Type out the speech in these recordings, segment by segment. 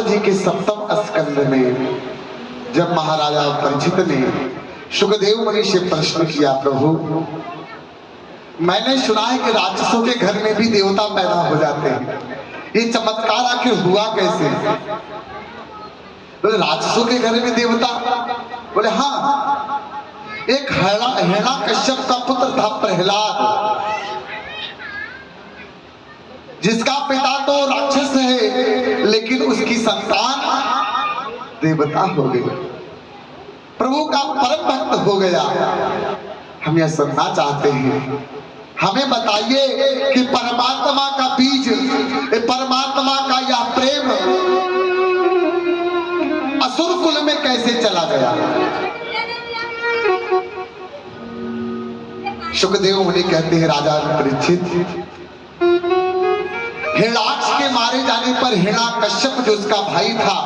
जी के 7वें स्कंद में जब महाराजा परीक्षित ने सुखदेव मुनि से प्रश्न किया, प्रभु मैंने सुना है कि राक्षसों के घर में भी देवता पैदा हो जाते हैं, ये चमत्कार आखिर हुआ कैसे? बोले राक्षसों के घर में देवता? बोले हाँ, एक हिरण्यकश्यप का पुत्र था प्रहलाद, जिसका पिता तो राक्षस है लेकिन उसकी संतान देवता हो गई, प्रभु का परम भक्त हो गया। हम यह सुनना चाहते हैं, हमें बताइए कि परमात्मा का बीज, परमात्मा का यह प्रेम असुर कुल में कैसे चला गया? सुखदेव मुनि कहते हैं, राजा परीक्षित, हिरण्याक्ष के मारे जाने पर हिरण्यकश्यप जो उसका भाई था,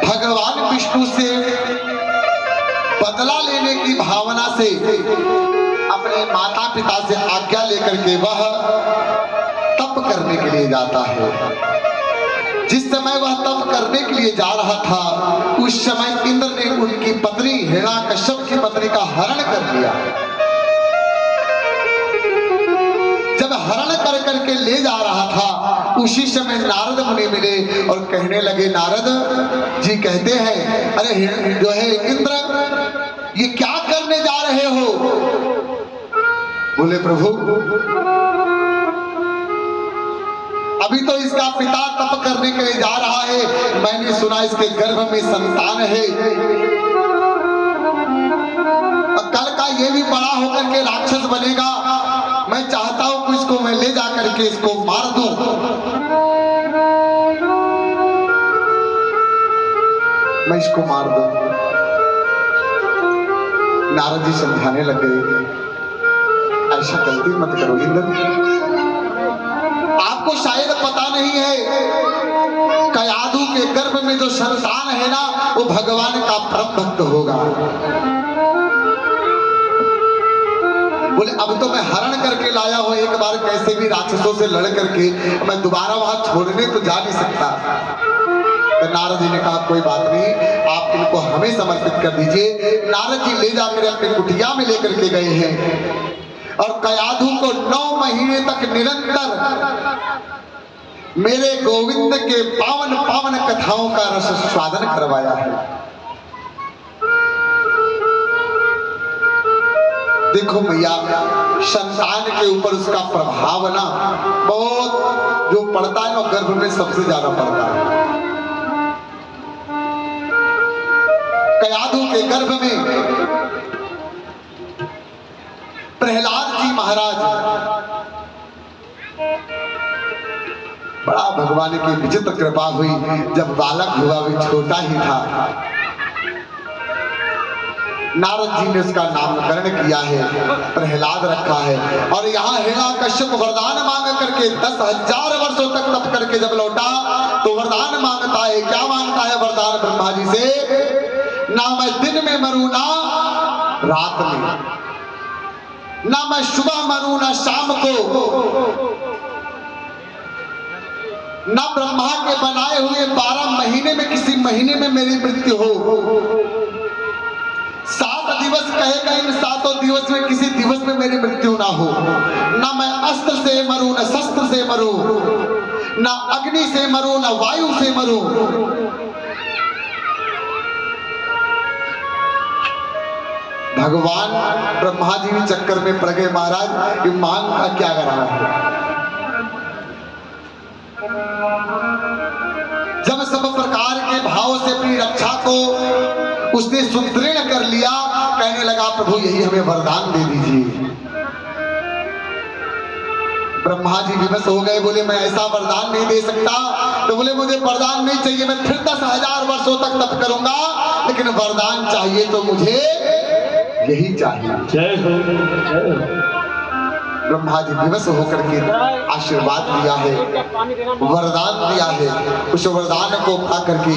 भगवान विष्णु से बदला लेने की भावना से अपने माता पिता से आज्ञा लेकर के वह तप करने के लिए जाता है। जिस समय वह तप करने के लिए जा रहा था, उस समय इंद्र ने उनकी पत्नी हिरण्यकश्यप की पत्नी का हरण कर लिया। जब हरण कर करके ले जा रहा था, उसी समय नारद मुनि मिले और कहने लगे, नारद जी कहते हैं, अरे जो है इंद्र, ये क्या करने जा रहे हो? बोले प्रभु अभी तो इसका पिता तप करने के लिए जा रहा है, मैंने सुना इसके गर्भ में संतान है, कल का ये भी बड़ा होकर के राक्षस बनेगा, मैं चाहता हूं कि इसको मैं ले जाकर के इसको मार दूं। मैं इसको मार दूं। नारद जी समझाने लग गए, ऐसा गलती मत करो इंद्र, आपको शायद पता नहीं है, कयाधु के गर्भ में जो संतान है ना, वो भगवान का परम भक्त होगा। बोले अब तो मैं हरण करके लाया हूं, एक बार कैसे भी राक्षसों से लड़ करके मैं दोबारा वहां छोड़ने तो जा नहीं सकता। तो नारद जी ने कहा कोई बात नहीं, आप इनको हमें समर्पित कर दीजिए। नारद जी ले जाकर अपनी कुटिया में लेकर के गए हैं और कयाधु को 9 महीने तक निरंतर मेरे गोविंद के पावन पावन कथाओं का रस स्वादन करवाया है। देखो भैया, संतान के ऊपर उसका प्रभाव ना बहुत जो पड़ता है ना, गर्भ में सबसे ज्यादा पड़ता है। कयाधु के गर्भ में प्रहलाद जी महाराज बड़ा भगवान की विचित्र कृपा हुई, जब बालक हुआ भी छोटा ही था, नारद जी ने उसका नामकरण किया है, प्रहलाद रखा है। और यहाँ हिरण्यकश्यप वरदान मांग करके 10,000 वर्षों तक तप करके जब लौटा तो वरदान मांगता है। क्या मांगता है वरदान ब्रह्मा जी से? ना मैं दिन में मरूं ना रात में, ना मैं सुबह मरूं ना शाम को, ना ब्रह्मा के बनाए हुए 12 महीने में किसी महीने में मेरी मृत्यु हो। 7 दिवस कहेगा, इन 7 दिवस में किसी दिवस में मेरी मृत्यु ना हो। ना मैं अस्त्र से मरूं, ना शस्त्र से मरूं, ना अग्नि से मरूं, ना वायु से मरूं। भगवान ब्रह्मा जी भी चक्कर में पड़ गए, महाराज ये मांग का क्या करना है? जब सब प्रकार के भाव से अपनी रक्षा को उसने सुदृढ़ कर लिया, कहने लगा प्रभु यही हमें वरदान दे दीजिए। ब्रह्मा जी विवश हो गए, बोले मैं ऐसा वरदान नहीं दे सकता। तो बोले मुझे वरदान नहीं चाहिए, मैं फिर 10,000 वर्षों तक तप करूंगा, लेकिन वरदान चाहिए तो मुझे यही चाहिए। जय हो। ब्रह्मा जी विवश होकर के आशीर्वाद दिया है, वरदान दिया है। उस वरदान को पा करके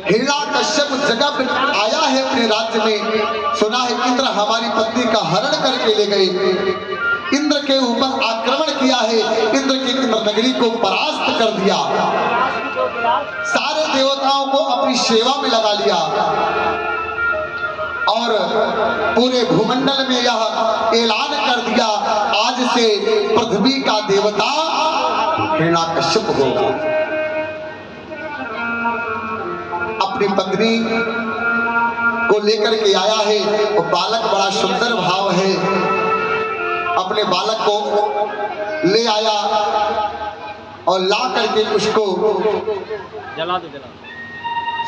हिरण्यकश्यप जगह पर आया है अपने राज्य में। सुना है इंद्र हमारी पत्नी का हरण करके ले गए, इंद्र के ऊपर आक्रमण किया है, इंद्र के चित्र नगरी को परास्त कर दिया, सारे देवताओं को अपनी सेवा में लगा लिया और पूरे भूमंडल में यह ऐलान कर दिया, आज से पृथ्वी का देवता हिरण्यकश्यप होगा। अपनी पत्नी को लेकर के आया है, वो बालक बड़ा सुंदर भाव है, अपने बालक को ले आया और ला करके उसको जला दो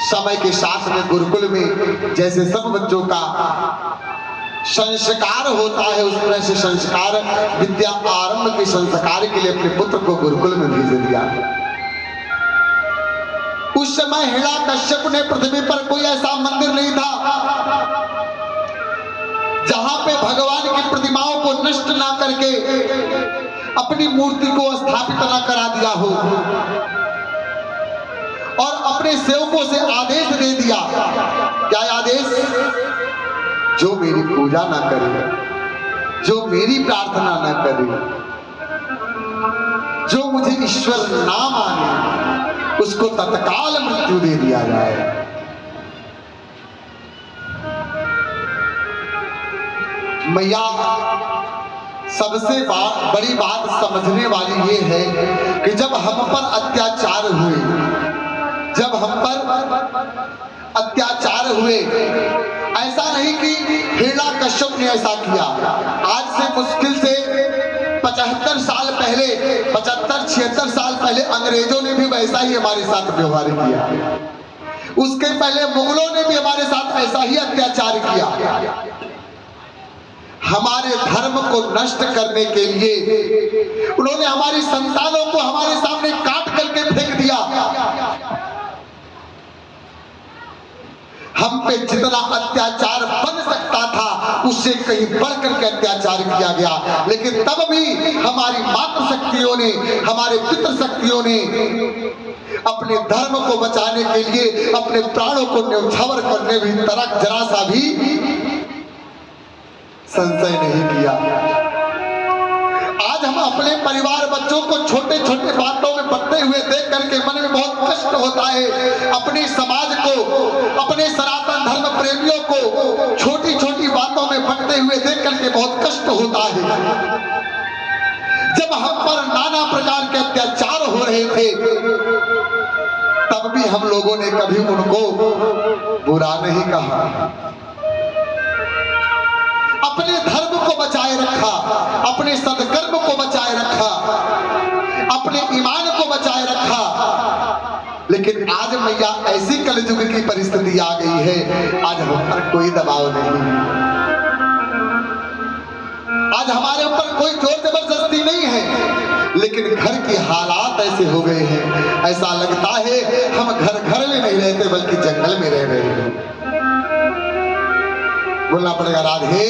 समय के साथ में गुरुकुल में जैसे सब बच्चों का संस्कार होता है उस तरह से संस्कार विद्या आरंभ के संस्कार के लिए अपने पुत्र को गुरुकुल में भेज दिया। उस समय हिरण्यकश्यप ने पृथ्वी पर कोई ऐसा मंदिर नहीं था जहां पे भगवान की प्रतिमाओं को नष्ट ना करके अपनी मूर्ति को स्थापित ना करा दिया हो और अपने सेवकों से आदेश दे दिया। क्या आदेश? जो मेरी पूजा ना करे, जो मेरी प्रार्थना ना करे, जो मुझे ईश्वर ना माने, उसको तत्काल मृत्यु दे दिया जाए। मैया सबसे बड़ी बात समझने वाली ये है कि जब हम पर अत्याचार हुए, जब हम पर अत्याचार हुए, ऐसा नहीं कि हिरण्यकश्यप ने ऐसा किया। आज से मुश्किल से 75 साल पहले, 75-76 साल पहले अंग्रेजों ने भी वैसा ही हमारे साथ व्यवहार किया। उसके पहले मुगलों ने भी हमारे साथ ऐसा ही अत्याचार किया। हमारे धर्म को नष्ट करने के लिए उन्होंने हमारी संतानों को हमारे सामने काट करके फेंक दिया। हम पे जितना अत्याचार बन सकता था उससे कहीं बढ़ करके अत्याचार किया गया, लेकिन तब भी हमारी मातृ शक्तियों ने, हमारे पितृ शक्तियों ने अपने धर्म को बचाने के लिए अपने प्राणों को न्यौछावर करने भी तरक जरा सा भी संशय नहीं किया। आज हम अपने परिवार बच्चों को छोटे छोटे बातों में बढ़ते हुए देख करके मन में बहुत कष्ट होता है। अपने समाज को, अपने सनातन धर्म प्रेमियों को छोटी छोटी बातों में बढ़ते हुए देख करके बहुत कष्ट होता है। जब हम पर नाना प्रकार के अत्याचार हो रहे थे तब भी हम लोगों ने कभी उनको बुरा नहीं कहा, अपने धर्म को बचाए रखा, अपने सदकर्म को बचाए रखा, अपने ईमान को बचाए रखा। लेकिन आज मैया ऐसी कलयुग की परिस्थिति आ गई है, आज हम पर कोई दबाव नहीं है, आज हमारे ऊपर कोई जोर जबरदस्ती नहीं है, लेकिन घर के हालात ऐसे हो गए हैं, ऐसा लगता है हम घर घर में नहीं रहते बल्कि जंगल में रह रहे हैं। बोलना पड़ेगा राधे।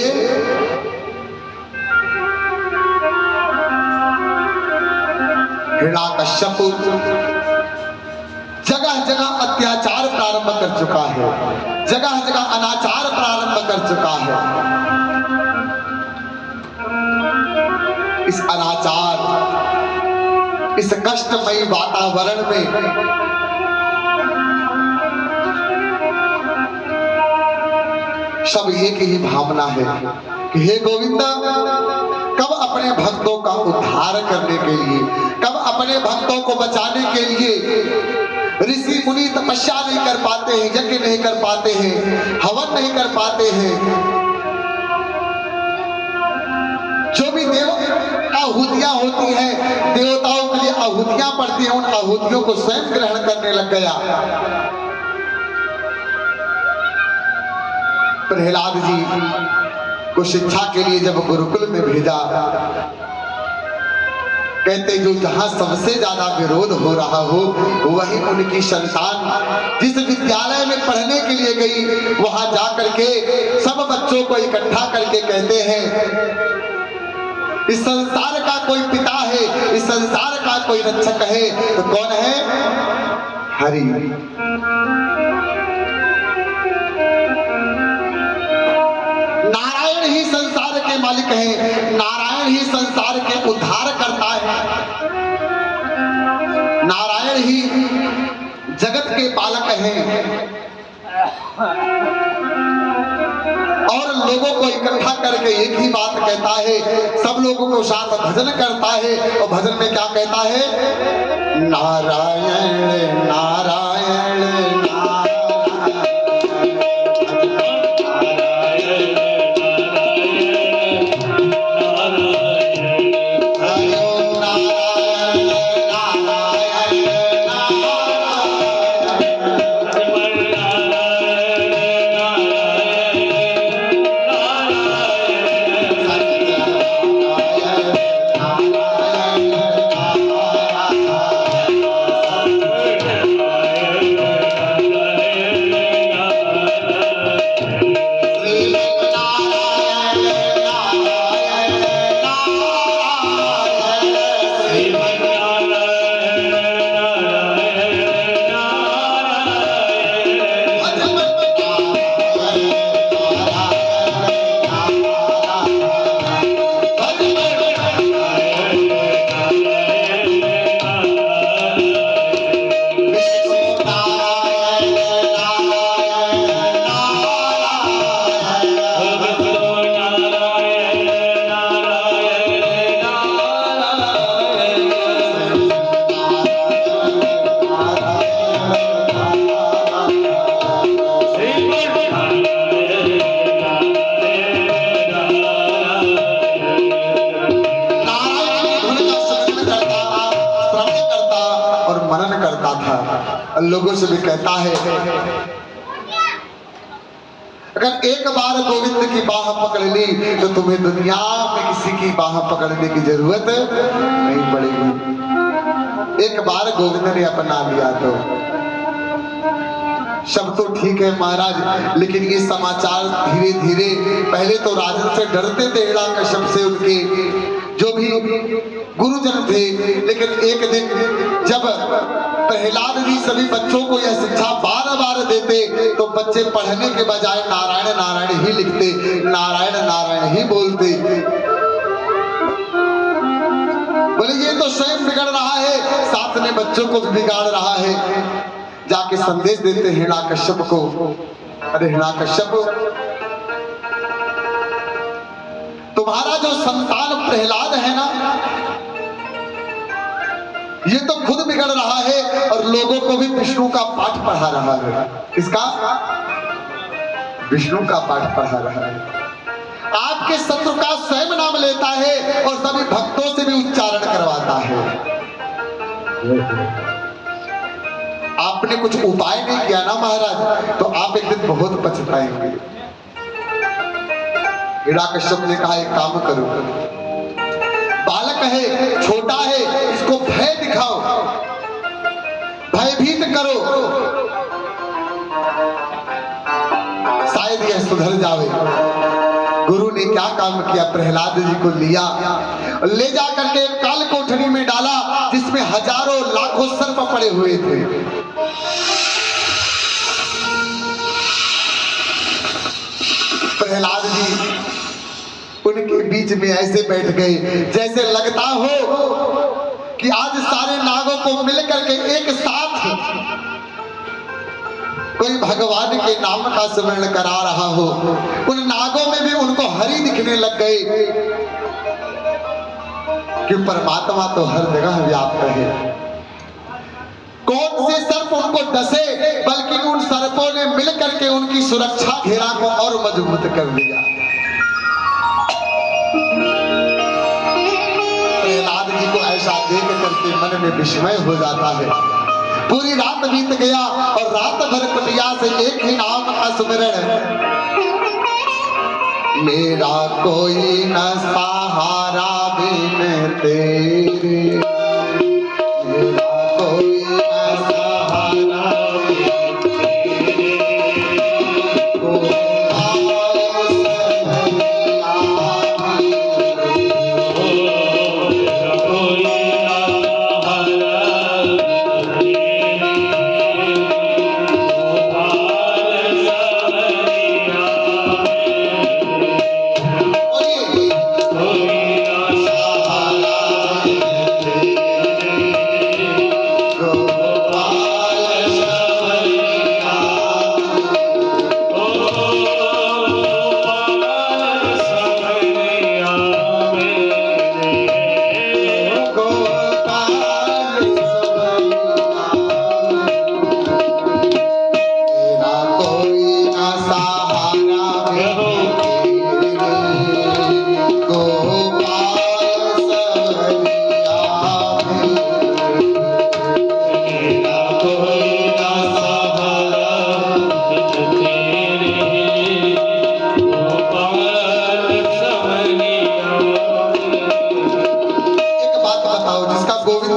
हिरण्यकश्यप जगह जगह अत्याचार प्रारंभ कर चुका है, जगह जगह अनाचार प्रारंभ कर चुका है। इस अनाचार, इस कष्टमयी वातावरण में सब एक ही भावना है कि हे गोविंदा, कब अपने भक्तों का उद्धार करने के लिए, कब अपने भक्तों को बचाने के लिए ऋषि मुनि तपस्या नहीं कर पाते हैं, यज्ञ नहीं कर पाते हैं, हवन नहीं कर पाते हैं, जो भी देव आहुतियां होती हैं, देवताओं के लिए आहुतियां पड़ती हैं, उन आहुतियों को स्वयं ग्रहण करने लग गया। प्रहलाद जी को शिक्षा के लिए जब गुरुकुल में भेजा, कहते जो जहां सबसे ज्यादा विरोध हो रहा हो वहीं उनकी संतान जिस विद्यालय में पढ़ने के लिए गई, वहां जाकर के सब बच्चों को इकट्ठा करके कहते हैं, इस संसार का कोई पिता है, इस संसार का कोई रक्षक है, तो कौन है? हरि। नारायण ही संसार के मालिक हैं, नारायण ही संसार के उद्धार करता है। के बालक हैं और लोगों को इकट्ठा करके एक ही बात कहता है, सब लोगों को साथ भजन करता है और भजन में क्या कहता है, नारायण नारायण लोगों से भी कहता है, अगर एक बार गोविंद की बाह पकड़ ली तो तुम्हें दुनिया में किसी की बाह पकड़ने की जरूरत नहीं पड़ेगी। एक बार गोविंद ने अपना लिया तो सब तो ठीक है महाराज, लेकिन ये समाचार धीरे धीरे, पहले तो राजन से डरते थे हिरण्यकश्यप से, उनके जो भी गुरुजन थे, लेकिन एक दिन जब प्रहलाद जी सभी बच्चों को यह शिक्षा बार बार देते तो बच्चे पढ़ने के बजाय नारायण नारायण ही लिखते, नारायण नारायण ही बोलते। बोले ये तो स्वयं बिगड़ रहा है, साथ में बच्चों को भी बिगाड़ रहा है। जाके संदेश देते हिरण्यकश्यप को, अरे हिरण्यकश्यप, तुम्हारा जो संतान प्रहलाद है ना, ये तो खुद बिगड़ रहा है और लोगों को भी विष्णु का पाठ पढ़ा रहा है। इसका विष्णु का पाठ पढ़ा रहा है, आपके शत्रु का स्वयं नाम लेता है और सभी भक्तों से भी उच्चारण करवाता है। आपने कुछ उपाय नहीं किया ना महाराज, तो आप एक दिन बहुत पछताएंगे। हिरण्यकश्यप ने कहा एक काम करो, बालक है, छोटा है, इसको भय दिखाओ, भयभीत करो, शायद यह सुधर जावे। गुरु ने क्या काम किया, प्रहलाद जी को लिया, ले जा करके काल कोठरी में डाला जिसमें हजारों लाखों सर्प पड़े हुए थे। प्रहलाद जी उनके बीच में ऐसे बैठ गए जैसे लगता हो कि आज सारे नागों को मिलकर के एक साथ कोई भगवान के नाम का स्मरण करा रहा हो। उन नागों में भी उनको हरि दिखने लग गए कि परमात्मा तो हर जगह व्याप्त है। कौन से सर्प उनको डसे, बल्कि उन सर्पों ने मिलकर के उनकी सुरक्षा घेरा को और मजबूत कर दिया। प्रहलाद जी को ऐसा देख करके मन में विस्मय हो जाता है। पूरी रात बीत गया और रात भर कुटिया से एक ही नाम का सुमिरन, मेरा कोई न सहारा बिन तेरे, मेरा कोई न सहारा बिन तेरे,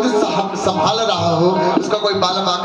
संभाल रहा हो, उसका कोई बाल बांका